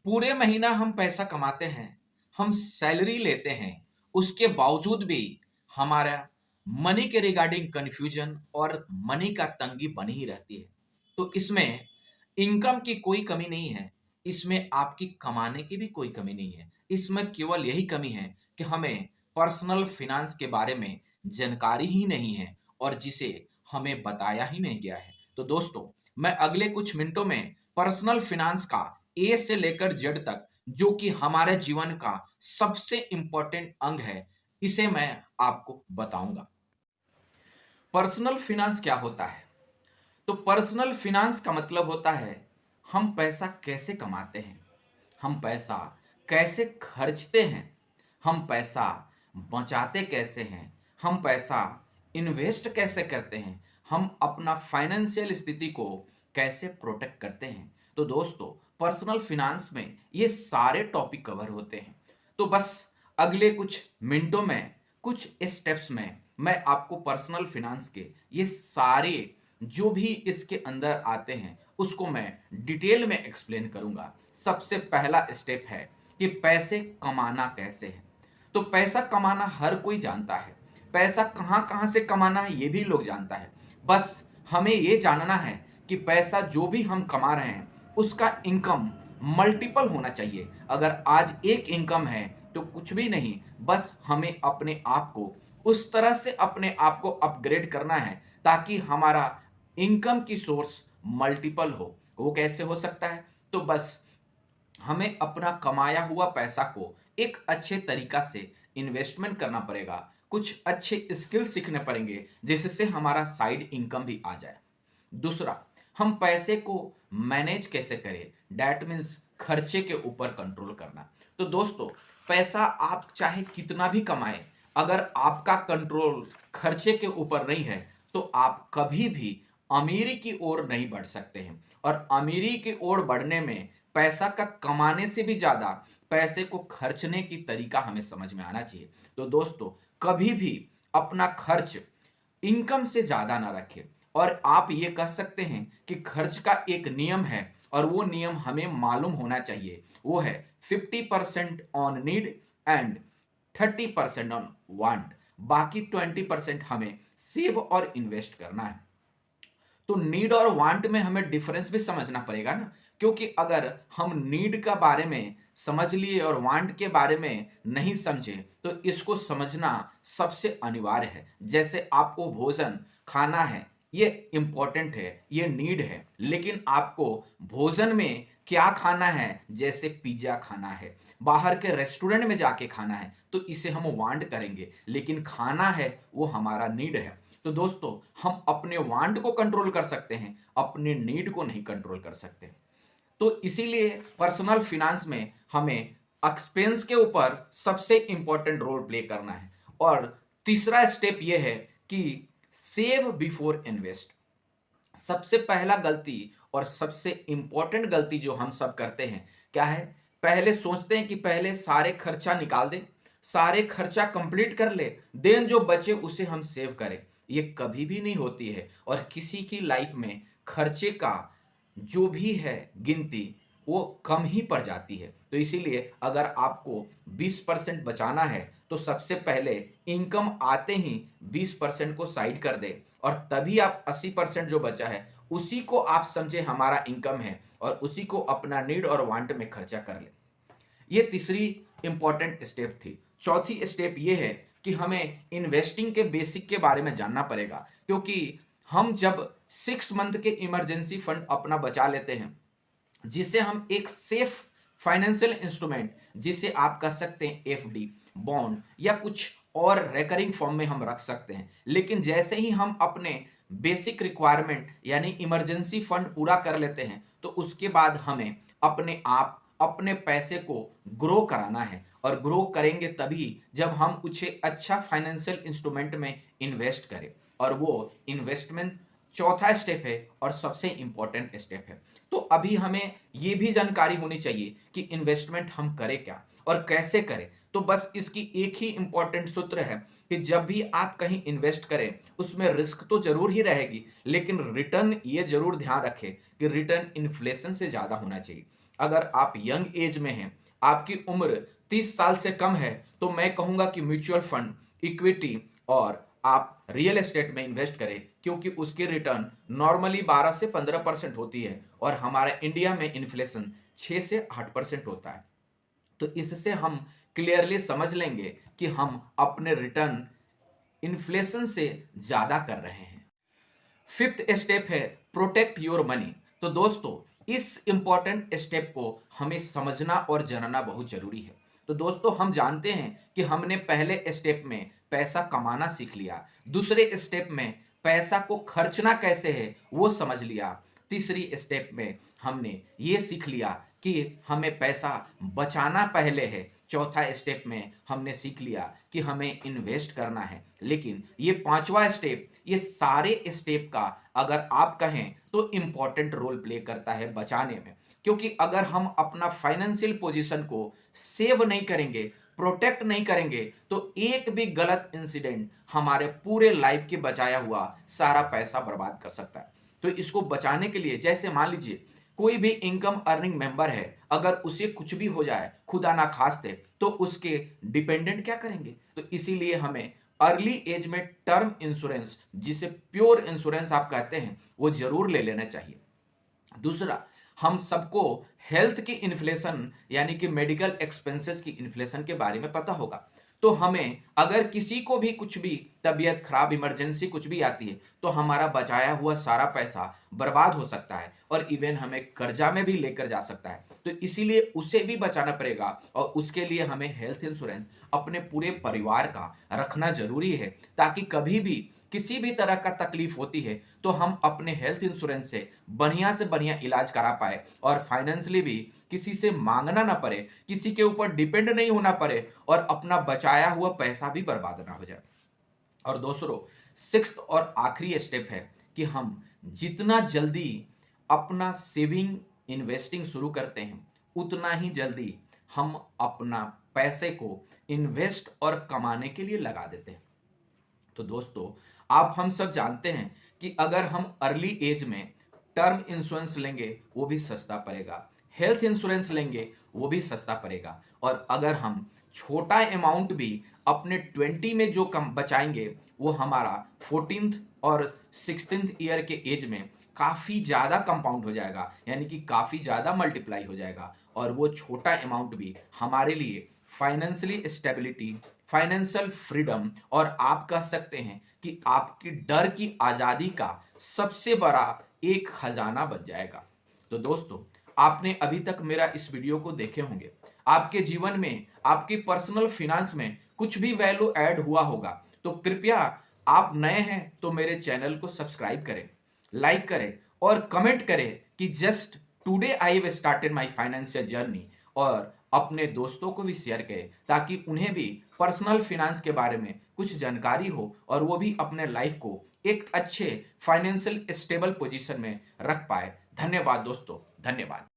पूरे महीना हम पैसा कमाते हैं, हम सैलरी लेते हैं, उसके बावजूद भी हमारा मनी के रिगार्डिंग कंफ्यूजन और मनी का तंगी बनी ही रहती है। तो इसमें इनकम की कोई कमी नहीं है, इसमें आपकी कमाने की भी कोई कमी नहीं है। इसमें केवल यही कमी है कि हमें पर्सनल फिनांस के बारे में जानकारी ही नहीं है और जिसे हमें बताया ही नहीं गया है। तो दोस्तों, मैं अगले कुछ मिनटों में पर्सनल फिनांस का ए से लेकर जेड तक, जो कि हमारे जीवन का सबसे इंपॉर्टेंट अंग है, इसे मैं आपको बताऊंगा। पर्सनल फिनांस क्या होता है? तो पर्सनल फिनांस का मतलब होता है हम पैसा कैसे कमाते हैं, हम पैसा कैसे खर्चते हैं, हम पैसा बचाते कैसे हैं, हम पैसा इन्वेस्ट कैसे करते हैं, हम अपना फाइनेंशियल स्थिति को कैसे प्रोटेक्ट करते हैं। तो दोस्तों, पर्सनल फिनांस में ये सारे टॉपिक कवर होते हैं। तो बस अगले कुछ मिनटों में, कुछ स्टेप्स में मैं आपको पर्सनल फिनांस के ये सारे जो भी इसके अंदर आते हैं उसको मैं डिटेल में एक्सप्लेन करूंगा। सबसे पहला स्टेप है कि पैसे कमाना कैसे है। तो पैसा कमाना हर कोई जानता है, पैसा कहां कहां से कमाना है ये भी लोग जानता है। बस हमें ये जानना है कि पैसा जो भी हम कमा रहे हैं उसका इनकम मल्टीपल होना चाहिए। अगर आज एक इनकम है तो कुछ भी नहीं, बस हमें अपने आप को उस तरह से अपने आप को अपग्रेड करना है ताकि हमारा इनकम की सोर्स मल्टीपल हो। वो कैसे हो सकता है? तो बस हमें अपना कमाया हुआ पैसा को एक अच्छे तरीका से इन्वेस्टमेंट करना पड़ेगा, कुछ अच्छे स्किल सीखने पड़ेंगे जिससे हमारा साइड इनकम भी आ जाए। दूसरा, हम पैसे को मैनेज कैसे करें, डैट मीन्स खर्चे के ऊपर कंट्रोल करना। तो दोस्तों, पैसा आप चाहे कितना भी कमाएं, अगर आपका कंट्रोल खर्चे के ऊपर नहीं है तो आप कभी भी अमीरी की ओर नहीं बढ़ सकते हैं। और अमीरी की ओर बढ़ने में पैसा का कमाने से भी ज्यादा पैसे को खर्चने की तरीका हमें समझ में आना चाहिए। तो दोस्तों, कभी भी अपना खर्च इनकम से ज्यादा ना रखें। और आप ये कह सकते हैं कि खर्च का एक नियम है और वो नियम हमें मालूम होना चाहिए। वो है 50% on need and 30% on want. बाकी 20% हमें सेव और इन्वेस्ट करना है। तो नीड और वांट में हमें डिफरेंस भी समझना पड़ेगा ना, क्योंकि अगर हम नीड का बारे में समझ लिए और वांट के बारे में नहीं समझे तो इसको समझना सबसे अनिवार्य है। जैसे आपको भोजन खाना है, ये इंपॉर्टेंट है, ये नीड है, लेकिन आपको भोजन में क्या खाना है, जैसे पिज्जा खाना है, बाहर के रेस्टोरेंट में जाके खाना है, तो इसे हम वांट करेंगे, लेकिन खाना है वो हमारा नीड है। तो दोस्तों, हम अपने वांट को कंट्रोल कर सकते हैं, अपने नीड को नहीं कंट्रोल कर सकते। तो इसीलिए पर्सनल फिनांस में हमें एक्सपेंस के ऊपर सबसे इंपॉर्टेंट रोल प्ले करना है। और तीसरा स्टेप यह है कि सेव बिफोर इन्वेस्ट। सबसे पहला गलती और सबसे इंपॉर्टेंट गलती जो हम सब करते हैं क्या है? पहले सोचते हैं कि पहले सारे खर्चा निकाल दें, सारे खर्चा कंप्लीट कर ले, देन जो बचे उसे हम सेव करें। ये कभी भी नहीं होती है और किसी की लाइफ में खर्चे का जो भी है गिनती वो कम ही पड़ जाती है। तो इसीलिए अगर आपको 20% बचाना है तो सबसे पहले इनकम आते ही 20% को साइड कर दे और तभी आप 80% जो बचा है उसी को आप समझे हमारा इनकम है और उसी को अपना नीड और वांट में खर्चा कर ले। ये तीसरी इंपॉर्टेंट स्टेप थी। चौथी स्टेप ये है कि हमें इन्वेस्टिंग के बेसिक के बारे में जानना पड़ेगा, क्योंकि हम जब 6 मंथ के इमरजेंसी फंड अपना बचा लेते हैं, जिसे हम एक सेफ फाइनेंशियल इंस्ट्रूमेंट, जिसे आप कह सकते हैं एफडी, बॉन्ड या कुछ और रेकरिंग फॉर्म में हम रख सकते हैं। लेकिन जैसे ही हम अपने बेसिक रिक्वायरमेंट यानी इमरजेंसी फंड पूरा कर लेते हैं तो उसके बाद हमें अपने आप अपने पैसे को ग्रो कराना है। और ग्रो करेंगे तभी जब हम उसे अच्छा फाइनेंशियल इंस्ट्रूमेंट में इन्वेस्ट करें और वो इन्वेस्टमेंट चौथा स्टेप है और सबसे इंपॉर्टेंट स्टेप है। तो अभी हमें ये भी जानकारी होनी चाहिए कि इन्वेस्टमेंट हम करें क्या और कैसे करें। तो बस इसकी एक ही इंपॉर्टेंट सूत्र है कि जब भी आप कहीं इन्वेस्ट करें उसमें रिस्क तो जरूर ही रहेगी, लेकिन रिटर्न ये जरूर ध्यान रखें कि रिटर्न इन्फ्लेशन से ज्यादा होना चाहिए। अगर आप यंग एज में हैं, आपकी उम्र 30 साल से कम है, तो मैं कहूंगा कि म्यूचुअल फंड, इक्विटी और आप रियल एस्टेट में इन्वेस्ट करें, क्योंकि उसकी रिटर्न नॉर्मली 12 से 15% होती है और हमारे इंडिया में इन्फ्लेशन 6 से 8% होता है। तो इससे हम क्लियरली समझ लेंगे कि हम अपने रिटर्न इन्फ्लेशन से ज्यादा कर रहे हैं। फिफ्थ स्टेप है प्रोटेक्ट योर मनी। तो दोस्तों, इस इंपॉर्टेंट स्टेप को हमें समझना और जानना बहुत जरूरी है। तो दोस्तों, हम जानते हैं कि हमने पहले स्टेप में पैसा कमाना सीख लिया, दूसरे स्टेप में पैसा को खर्चना कैसे है वो समझ लिया, तीसरी स्टेप में हमने ये सीख लिया कि हमें पैसा बचाना पहले है, चौथा स्टेप में हमने सीख लिया कि हमें इन्वेस्ट करना है। लेकिन ये पांचवा स्टेप, ये सारे स्टेप का अगर आप कहें तो इंपॉर्टेंट रोल प्ले करता है बचाने में, क्योंकि अगर हम अपना फाइनेंशियल पोजीशन को सेव नहीं करेंगे, प्रोटेक्ट नहीं करेंगे, तो एक भी गलत इंसिडेंट हमारे पूरे लाइफ के बचाया हुआ सारा पैसा बर्बाद कर सकता है। तो इसको बचाने के लिए, जैसे मान लीजिए कोई भी इनकम अर्निंग मेंबर है, अगर उसे कुछ भी हो जाए खुदा ना खास्ते, तो उसके डिपेंडेंट क्या करेंगे। तो इसीलिए हमें अर्ली एज में टर्म इंश्योरेंस, जिसे प्योर इंश्योरेंस आप कहते हैं, वो जरूर ले लेना चाहिए। दूसरा, हम सबको हेल्थ की इन्फ्लेशन यानी कि मेडिकल एक्सपेंसेस की इन्फ्लेशन के बारे में पता होगा। तो हमें अगर किसी को भी कुछ भी तबीयत खराब, इमरजेंसी कुछ भी आती है, तो हमारा बचाया हुआ सारा पैसा बर्बाद हो सकता है और इवन हमें कर्जा में भी लेकर जा सकता है। तो इसीलिए उसे भी बचाना पड़ेगा और उसके लिए हमें हेल्थ इंश्योरेंस अपने पूरे परिवार का रखना जरूरी है, ताकि कभी भी किसी भी तरह का तकलीफ होती है तो हम अपने हेल्थ इंश्योरेंस से बढ़िया इलाज करा पाए और फाइनेंशियली भी किसी से मांगना ना पड़े, किसी के ऊपर डिपेंड नहीं होना पड़े और अपना बचाया हुआ पैसा भी बर्बाद ना हो जाए। और दूसरों, सिक्स्थ और आखिरी स्टेप है कि हम जितना जल्दी अपना सेविंग, इन्वेस्टिंग शुरू करते हैं, उतना ही जल्दी हम अपना पैसे को इन्वेस्ट और कमाने के लिए लगा देते हैं। तो दोस्तों, आप हम सब जानते हैं कि अगर हम अर्ली एज में टर्म इंश्योरेंस लेंगे वो भी सस्ता पड़ेगा, हेल्थ इंश्योरेंस लेंगे वो भी सस्ता पड़ेगा, और अगर हम छोटा अमाउंट भी अपने 20 में जो कम बचाएंगे वो हमारा 14th और 16th ईयर के एज में काफी ज्यादा कंपाउंड हो जाएगा, यानी कि काफी ज्यादा मल्टीप्लाई हो जाएगा, और वो छोटा अमाउंट भी हमारे लिए फाइनेंशियली स्टेबिलिटी, फाइनेंशियल फ्रीडम और आप कह सकते हैं कि आपकी डर की आजादी का सबसे बड़ा एक खजाना बन जाएगा। तो दोस्तों, आपने अभी तक मेरा इस वीडियो को देखे होंगे, आपके जीवन में, आपकी पर्सनल फिनेंस में कुछ भी वैल्यू ऐड हुआ होगा, तो कृपया आप नए हैं तो मेरे चैनल को सब्सक्राइब करें, लाइक करें और कमेंट करें कि just today I have started my financial journey, और अपने दोस्तों को भी शेयर करें ताकि उन्हें भी पर्सनल फिनेंस के बारे में कुछ जानकारी हो और वो भी अपने लाइफ को एक अच्छे फाइनेंशियल स्टेबल पोजीशन में रख पाए। धन्यवाद दोस्तों, धन्यवाद।